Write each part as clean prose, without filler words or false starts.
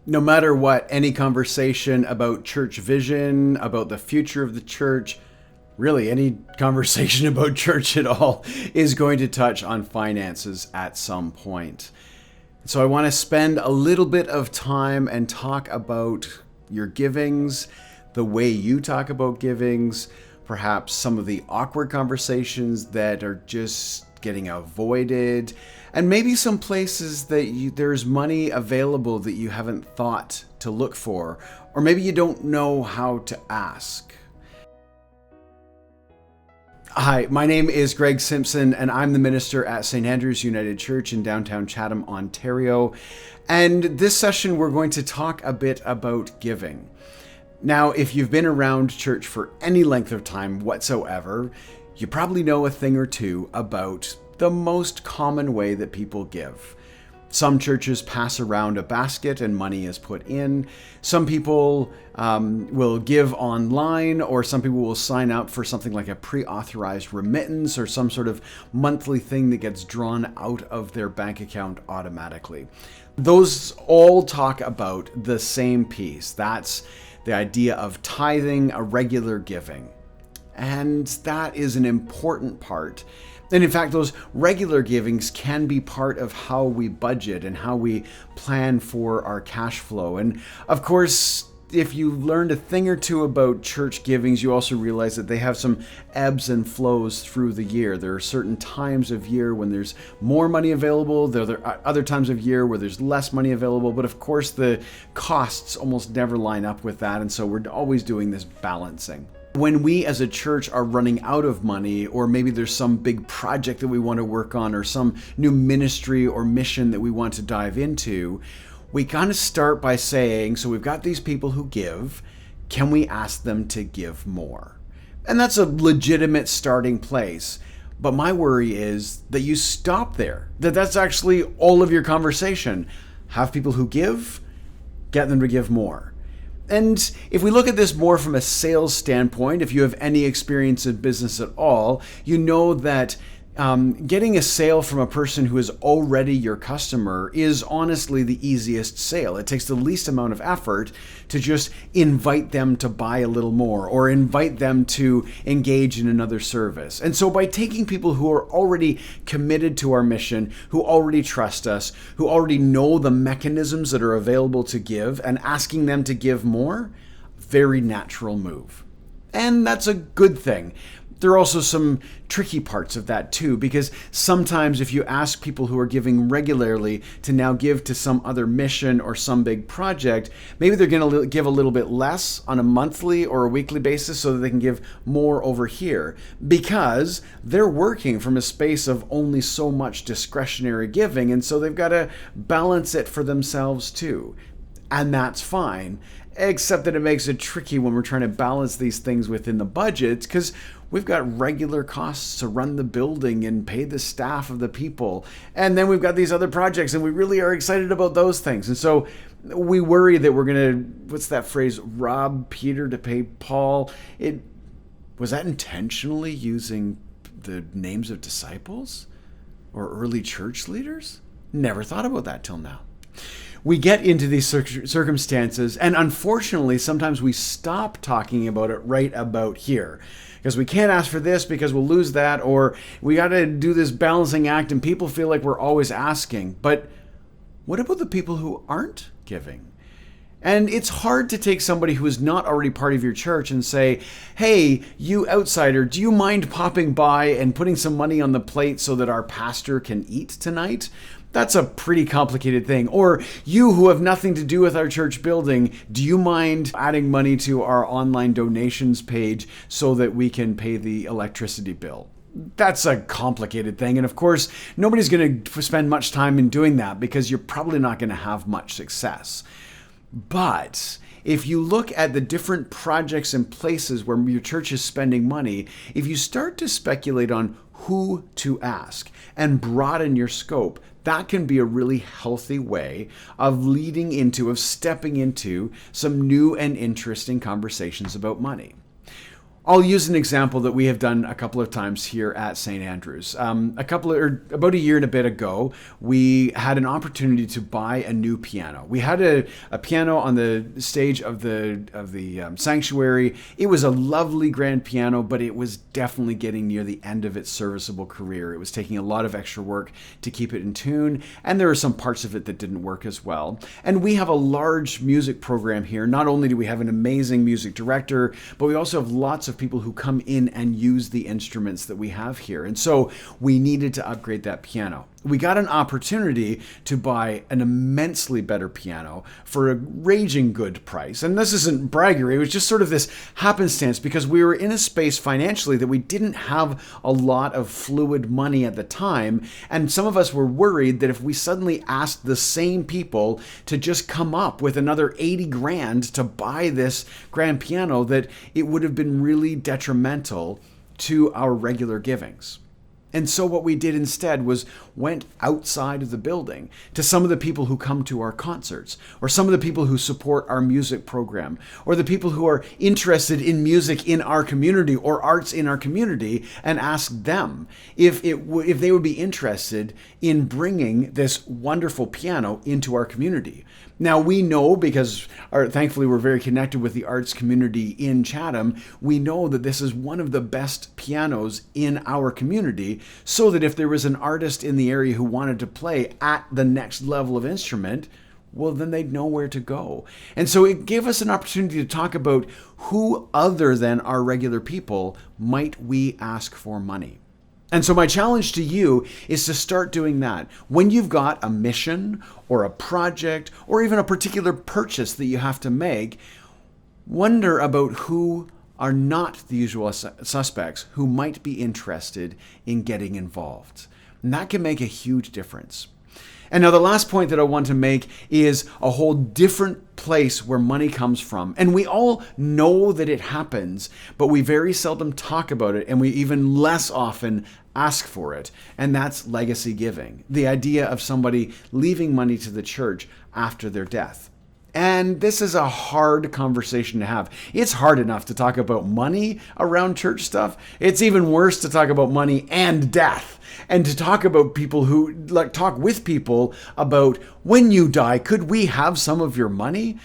No matter what, any conversation about church vision, about the future of the church, really any conversation about church at all is going to touch on finances at some point. So I want to spend a little bit of time and talk about your givings, the way you talk about givings, perhaps some of the awkward conversations that are just getting avoided, and maybe some places that there's money available that you haven't thought to look for, or maybe you don't know how to ask. Hi, my name is Greg Simpson, and I'm the minister at St. Andrew's United Church in downtown Chatham, Ontario. And this session, we're going to talk a bit about giving. Now, if you've been around church for any length of time whatsoever, you probably know a thing or two about the most common way that people give. Some churches pass around a basket and money is put in. Some people will give online, or some people will sign up for something like a pre-authorized remittance or some sort of monthly thing that gets drawn out of their bank account automatically. Those all talk about the same piece. That's the idea of tithing, a regular giving. And that is an important part. And in fact, those regular givings can be part of how we budget and how we plan for our cash flow. And of course, if you learned a thing or two about church givings, you also realize that they have some ebbs and flows through the year. There are certain times of year when there's more money available. There are other times of year where there's less money available. But of course, the costs almost never line up with that. And so we're always doing this balancing. When we as a church are running out of money, or maybe there's some big project that we want to work on, or some new ministry or mission that we want to dive into, we kind of start by saying, so we've got these people who give, can we ask them to give more? And that's a legitimate starting place. But my worry is that you stop there, that's actually all of your conversation. Have people who give, get them to give more. And if we look at this more from a sales standpoint, if you have any experience in business at all, you know that getting a sale from a person who is already your customer is honestly the easiest sale. It takes the least amount of effort to just invite them to buy a little more or invite them to engage in another service. And so by taking people who are already committed to our mission, who already trust us, who already know the mechanisms that are available to give, and asking them to give more, very natural move. And that's a good thing. There are also some tricky parts of that too, because sometimes if you ask people who are giving regularly to now give to some other mission or some big project, maybe they're going to give a little bit less on a monthly or a weekly basis so that they can give more over here, because they're working from a space of only so much discretionary giving, and so they've got to balance it for themselves too. And that's fine, except that it makes it tricky when we're trying to balance these things within the budgets, because we've got regular costs to run the building and pay the staff of the people. And then we've got these other projects, and we really are excited about those things. And so we worry that we're going to, what's that phrase, rob Peter to pay Paul. Was that intentionally using the names of disciples or early church leaders? Never thought about that till now. We get into these circumstances, and unfortunately, sometimes we stop talking about it right about here. Because we can't ask for this because we'll lose that, or we got to do this balancing act and people feel like we're always asking. But what about the people who aren't giving? And it's hard to take somebody who is not already part of your church and say, hey, you outsider, do you mind popping by and putting some money on the plate so that our pastor can eat tonight? That's a pretty complicated thing. Or you who have nothing to do with our church building, do you mind adding money to our online donations page so that we can pay the electricity bill? That's a complicated thing. And of course, nobody's going to spend much time in doing that because you're probably not going to have much success. But if you look at the different projects and places where your church is spending money, if you start to speculate on who to ask and broaden your scope, that can be a really healthy way of stepping into some new and interesting conversations about money. I'll use an example that we have done a couple of times here at St. Andrews. About a year and a bit ago, we had an opportunity to buy a new piano. We had a piano on the stage of the sanctuary. It was a lovely grand piano, but it was definitely getting near the end of its serviceable career. It was taking a lot of extra work to keep it in tune, and there were some parts of it that didn't work as well. And we have a large music program here. Not only do we have an amazing music director, but we also have lots of people who come in and use the instruments that we have here. And so we needed to upgrade that piano. We got an opportunity to buy an immensely better piano for a raging good price. And this isn't braggery, it was just sort of this happenstance because we were in a space financially that we didn't have a lot of fluid money at the time. And some of us were worried that if we suddenly asked the same people to just come up with another 80 grand to buy this grand piano, that it would have been really detrimental to our regular givings. And so what we did instead was went outside of the building to some of the people who come to our concerts, or some of the people who support our music program, or the people who are interested in music in our community or arts in our community, and asked them if they would be interested in bringing this wonderful piano into our community. Now we know, because thankfully we're very connected with the arts community in Chatham, we know that this is one of the best pianos in our community, so that if there was an artist in the area who wanted to play at the next level of instrument, well, then they'd know where to go. And so it gave us an opportunity to talk about who other than our regular people might we ask for money. And so my challenge to you is to start doing that. When you've got a mission or a project or even a particular purchase that you have to make, wonder about who are not the usual suspects who might be interested in getting involved. And that can make a huge difference. And now the last point that I want to make is a whole different place where money comes from. And we all know that it happens, but we very seldom talk about it, and we even less often ask for it. And that's legacy giving. The idea of somebody leaving money to the church after their death. And this is a hard conversation to have. It's hard enough to talk about money around church stuff. It's even worse to talk about money and death. And to talk about people who talk with people about, when you die, could we have some of your money?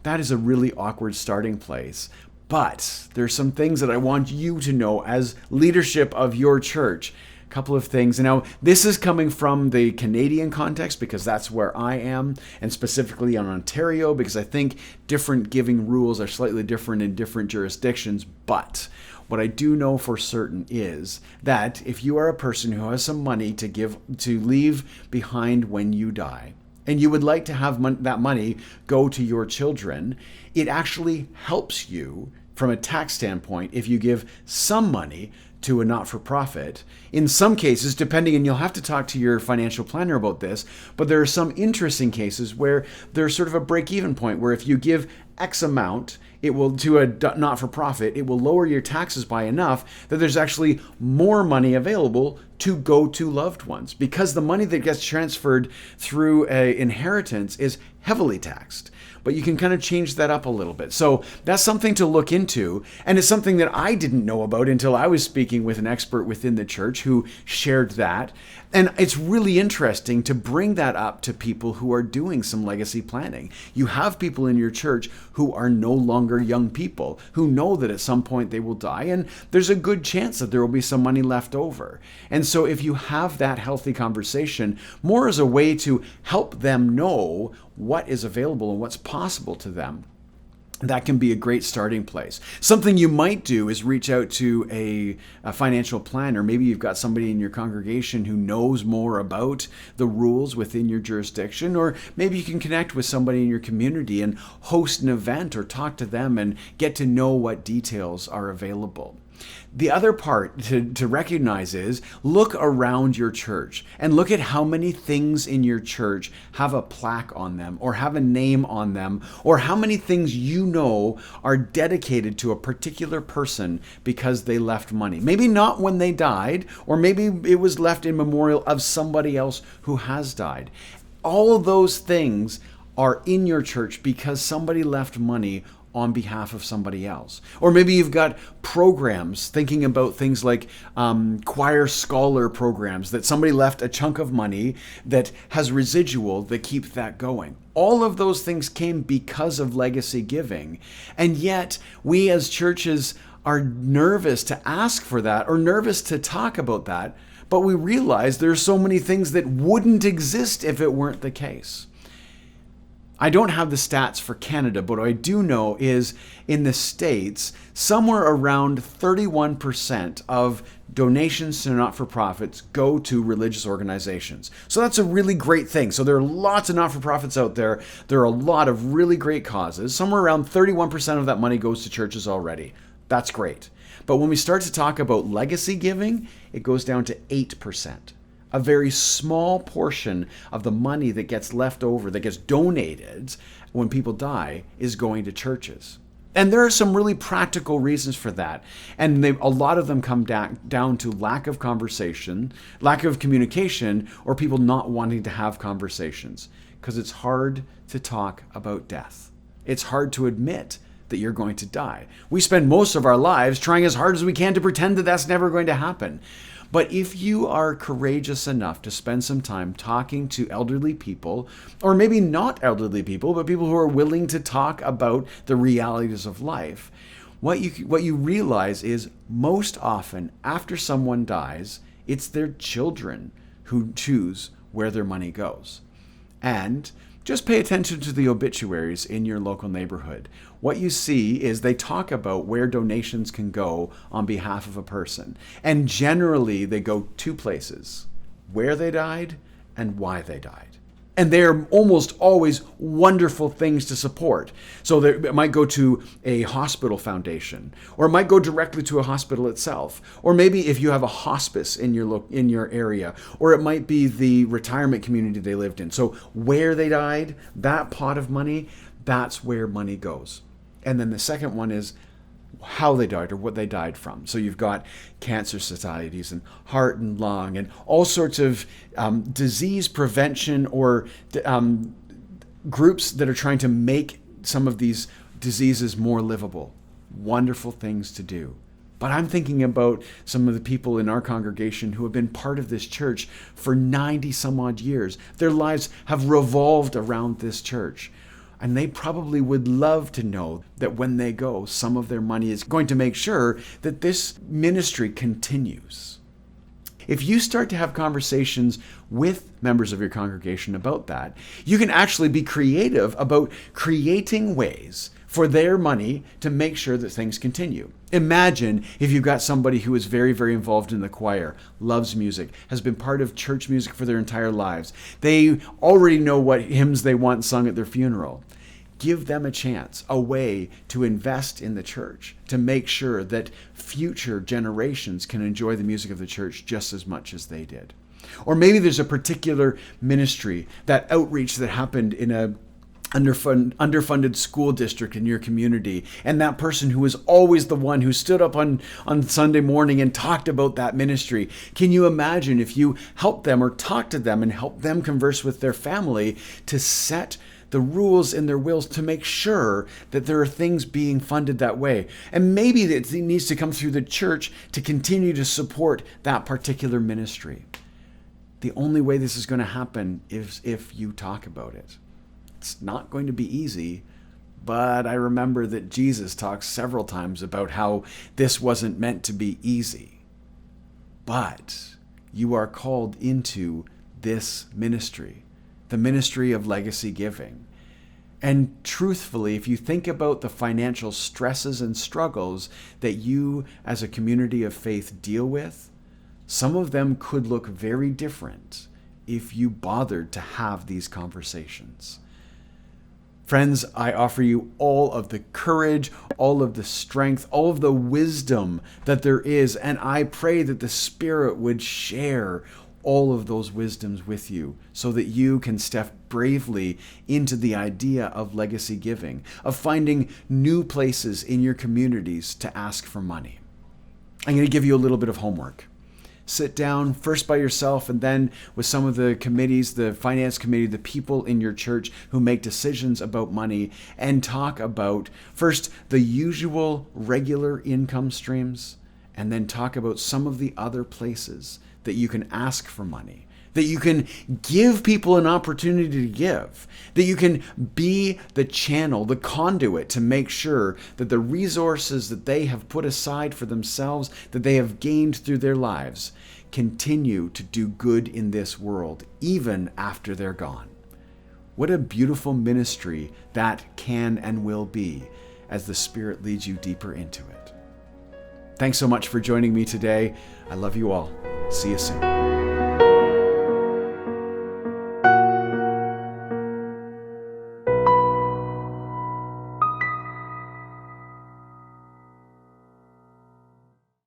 That is a really awkward starting place. But there's some things that I want you to know as leadership of your church. A couple of things. Now, this is coming from the Canadian context because that's where I am, and specifically on Ontario, because I think different giving rules are slightly different in different jurisdictions. But what I do know for certain is that if you are a person who has some money to leave behind when you die, and you would like to have that money go to your children, it actually helps you from a tax standpoint if you give some money to a not-for-profit. In some cases, depending, and you'll have to talk to your financial planner about this, but there are some interesting cases where there's sort of a break-even point where if you give X amount, it will to a not-for-profit, it will lower your taxes by enough that there's actually more money available to go to loved ones, because the money that gets transferred through an inheritance is heavily taxed. But you can kind of change that up a little bit. So that's something to look into. And it's something that I didn't know about until I was speaking with an expert within the church who shared that. And it's really interesting to bring that up to people who are doing some legacy planning. You have people in your church who are no longer young people, who know that at some point they will die, and there's a good chance that there will be some money left over. And so if you have that healthy conversation, more as a way to help them know what is available and what's possible to them, that can be a great starting place. Something you might do is reach out to a financial planner. Maybe you've got somebody in your congregation who knows more about the rules within your jurisdiction, or maybe you can connect with somebody in your community and host an event or talk to them and get to know what details are available. The other part to recognize is look around your church and look at how many things in your church have a plaque on them or have a name on them, or how many things you know are dedicated to a particular person because they left money. Maybe not when they died, or maybe it was left in memorial of somebody else who has died. All of those things are in your church because somebody left money on behalf of somebody else. Or maybe you've got programs, thinking about things like choir scholar programs, that somebody left a chunk of money that has residual that keep that going. All of those things came because of legacy giving. And yet we as churches are nervous to ask for that or nervous to talk about that. But we realize there's so many things that wouldn't exist if it weren't the case. I don't have the stats for Canada, but what I do know is in the States, somewhere around 31% of donations to not-for-profits go to religious organizations. So that's a really great thing. So there are lots of not-for-profits out there. There are a lot of really great causes. Somewhere around 31% of that money goes to churches already. That's great. But when we start to talk about legacy giving, it goes down to 8%. A very small portion of the money that gets left over, that gets donated when people die, is going to churches. And there are some really practical reasons for that. And a lot of them come down to lack of conversation, lack of communication, or people not wanting to have conversations. Because it's hard to talk about death. It's hard to admit that you're going to die. We spend most of our lives trying as hard as we can to pretend that that's never going to happen. But if you are courageous enough to spend some time talking to elderly people, or maybe not elderly people, but people who are willing to talk about the realities of life, what you realize is most often after someone dies, it's their children who choose where their money goes. And just pay attention to the obituaries in your local neighborhood. What you see is they talk about where donations can go on behalf of a person. And generally, they go two places: where they died and why they died. And they're almost always wonderful things to support. So it might go to a hospital foundation, or it might go directly to a hospital itself. Or maybe if you have a hospice in your area, or it might be the retirement community they lived in. So where they died, that pot of money, that's where money goes. And then the second one is how they died or what they died from. So you've got cancer societies and heart and lung and all sorts of disease prevention or groups that are trying to make some of these diseases more livable. Wonderful things to do. But I'm thinking about some of the people in our congregation who have been part of this church for 90 some odd years. Their lives have revolved around this church. And they probably would love to know that when they go, some of their money is going to make sure that this ministry continues. If you start to have conversations with members of your congregation about that, you can actually be creative about creating ways for their money to make sure that things continue. Imagine if you've got somebody who is very, very involved in the choir, loves music, has been part of church music for their entire lives. They already know what hymns they want sung at their funeral. Give them a chance, a way to invest in the church, to make sure that future generations can enjoy the music of the church just as much as they did. Or maybe there's a particular ministry, that outreach that happened in a underfunded school district in your community, and that person who was always the one who stood up on Sunday morning and talked about that ministry. Can you imagine if you helped them or talked to them and helped them converse with their family to set the rules in their wills to make sure that there are things being funded that way? And maybe it needs to come through the church to continue to support that particular ministry. The only way this is going to happen is if you talk about it. It's not going to be easy, but I remember that Jesus talks several times about how this wasn't meant to be easy. But you are called into this ministry, the ministry of legacy giving. And truthfully, if you think about the financial stresses and struggles that you as a community of faith deal with, some of them could look very different if you bothered to have these conversations. Friends, I offer you all of the courage, all of the strength, all of the wisdom that there is, and I pray that the Spirit would share all of those wisdoms with you so that you can step bravely into the idea of legacy giving, of finding new places in your communities to ask for money. I'm going to give you a little bit of homework. sit down first by yourself and then with some of the committees, the finance committee, the people in your church who make decisions about money, and talk about first the usual regular income streams, and then talk about some of the other places that you can ask for money, that you can give people an opportunity to give, that you can be the channel, the conduit to make sure that the resources that they have put aside for themselves, that they have gained through their lives, continue to do good in this world, even after they're gone. What a beautiful ministry that can and will be as the Spirit leads you deeper into it. Thanks so much for joining me today. I love you all. See you soon.